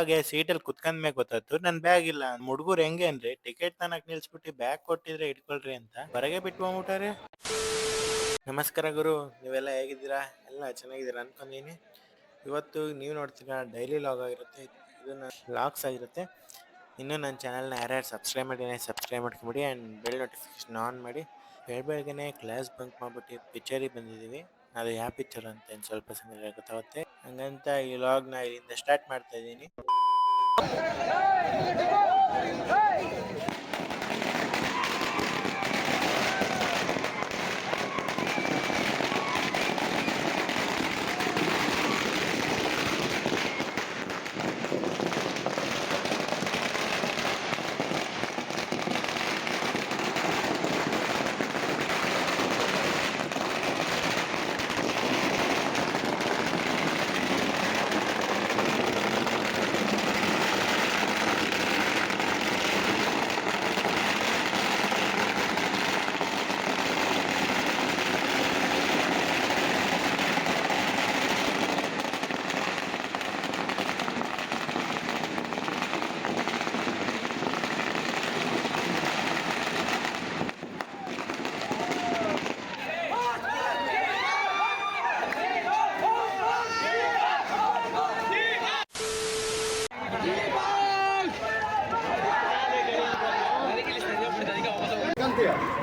ಒಳಗೆ ಸೀಟಲ್ಲಿ ಕುತ್ಕೊಂಡ್ಮೇಲೆ ಗೊತ್ತಾಯ್ತು ನನ್ ಬ್ಯಾಗ್ ಇಲ್ಲ. ಹುಡುಗರು ಹೆಂಗೆ ಅಂದ್ರೆ ಟಿಕೆಟ್ ತನಕ ನಿಲ್ಸ್ಬಿಟ್ಟು ಬ್ಯಾಗ್ ಕೊಟ್ಟಿದ್ರೆ ಇಟ್ಕೊಳ್ರಿ ಅಂತ ಹೊರಗೆ ಬಿಟ್ಟು ಹೋಗ್ಬಿಟ್ಟಾರೆ. ನಮಸ್ಕಾರ ಗುರು, ನೀವೆಲ್ಲ ಹೇಗಿದ್ದೀರಾ? ಎಲ್ಲ ಚೆನ್ನಾಗಿದ್ದೀರಾ ಅನ್ಕೊಂಡೀನಿ. ಇವತ್ತು ನೀವು ನೋಡ್ತೀರಾ ಡೈಲಿ ಲಾಗ್ ಆಗಿರುತ್ತೆ, ಇದು ನನ್ನ ಲಾಗ್ಸ್ ಆಗಿರುತ್ತೆ. ಇನ್ನೂ ನನ್ನ ಚಾನಲ್ನ ಯಾರ್ಯಾರು ಸಬ್ಸ್ಕ್ರೈಬ್ ಮಾಡಿದ್ರೆ ಸಬ್ಸ್ಕ್ರೈಬ್ ಮಾಡ್ಕೊಂಬಿಡಿ ಆ್ಯಂಡ್ ಬೆಲ್ ನೋಟಿಫಿಕೇಶನ್ ಆನ್ ಮಾಡಿ. ಬೆಳಗ್ಗೆನೆ ಕ್ಲಾಸ್ ಬಂಕ್ ಮಾಡ್ಬಿಟ್ಟು ಪಿಕ್ಚರಿಗೆ ಬಂದಿದ್ದೀವಿ. ಅದು ಯಾವ ಪಿಕ್ಚರ್ ಅಂತ ಸ್ವಲ್ಪ ಸಮಯ ಗೊತ್ತಾಗುತ್ತೆ. ಹಂಗಂತ ಈ ಲಾಗ್ನ ಇಲ್ಲಿಂದ ಸ್ಟಾರ್ಟ್ ಮಾಡ್ತಾ ಇದ್ದೀನಿ.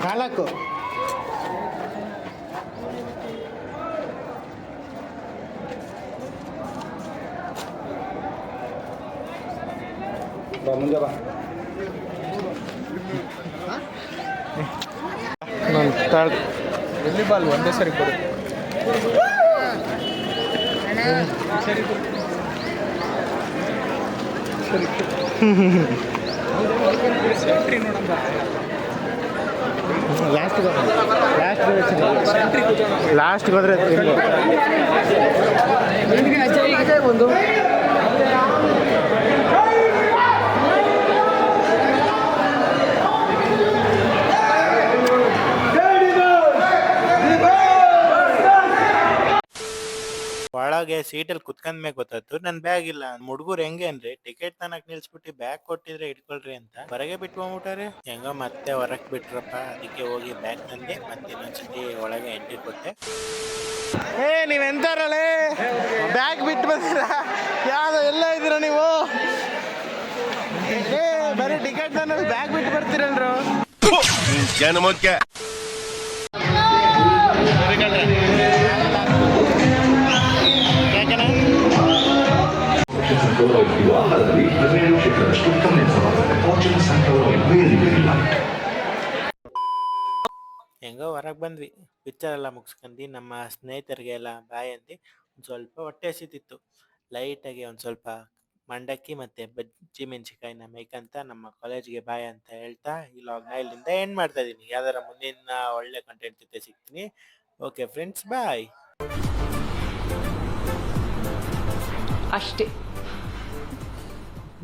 ನಾಲ್ಕು ಮುಂದೆ ಬಾ. ವಾಲಿಬಾಲ್ ಒಂದೇ ಸರಿ ಕೊಡು. ಸರಿ ಲಾಸ್ಟ್ ಹೋದ್ರೆ ಒಂದು ಒಳಗೆ ಸೀಟಲ್ಲಿ ಕುತ್ಕೊಂಡ್ಮೇಲೆ ಗೊತ್ತಾಯ್ತು ನನ್ ಬ್ಯಾಗ್ ಇಲ್ಲ. ಹುಡುಗರು ಹೆಂಗೆ ಅಂದ್ರೆ ಟಿಕೆಟ್ ತನಕ ನಿಲ್ಸ್ಬಿಟ್ಟು ಬ್ಯಾಗ್ ಕೊಟ್ಟಿದ್ರೆ ಇಟ್ಕೊಳ್ರಿ ಅಂತ ಹೊರಗೆ ಬಿಟ್ಟು ಹೋಗ್ಬಿಟ್ಟಾರೆ. ಹೆಂಗ ಮತ್ತೆ ಹೊರಕ್ ಬಿಟ್ರಪ್ಪ, ಅದಕ್ಕೆ ಹೋಗಿ ಬ್ಯಾಗ್ ತಂದೆ ಮತ್ತೆ ಇನ್ನೊಂದ್ಸತಿ ಒಳಗೆ ಎಂಟ್ರಿ ಕೊಟ್ಟೆ. ನೀವೆಂತಾರಲ್ಲೇ ಬ್ಯಾಗ್ ಬಿಟ್ಟು ಬಂದಿರ? ಯಾವ್ದು ಎಲ್ಲ ಇದ್ದೀರಾ ನೀವು? ಬರೀ ಟಿಕೆಟ್ ತಂದ್ರೆ ಬ್ಯಾಗ್ ಬಿಟ್ಟು ಬರ್ತೀರಲ್ರು. ಹೆಂಗೋ ಹೊರಗೆ ಬಂದ್ವಿ, ಪಿಕ್ಚರ್ ಎಲ್ಲ ಮುಗಿಸ್ಕೊಂಡು ನಮ್ಮ ಸ್ನೇಹಿತರಿಗೆ ಎಲ್ಲ ಬಾಯ್ ಅಂದು ಒಂದು ಸ್ವಲ್ಪ ಹೊಟ್ಟೆ ಹಸಿತಿತ್ತು. ಲೈಟಾಗಿ ಒಂದು ಸ್ವಲ್ಪ ಮಂಡಕ್ಕಿ ಮತ್ತು ಬಜ್ಜಿ ಮೆಣಸಿಕಾಯಿನ ಮೇಯ್ಕಂತ ನಮ್ಮ ಕಾಲೇಜ್ಗೆ ಬಾಯ್ ಅಂತ ಹೇಳ್ತಾ ಈ ಲಾಗ್ನ ಇಲ್ಲಿಂದ ಎಂಡ್ ಮಾಡ್ತಾ ಇದ್ದೀನಿ. ಯಾವ್ದಾರ ಮುಂದಿನ ಒಳ್ಳೆ ಕಂಟೆಂಟ್ ಜೊತೆ ಸಿಗ್ತೀನಿ. ಓಕೆ ಫ್ರೆಂಡ್ಸ್, ಬಾಯ್. ಅಷ್ಟೇ.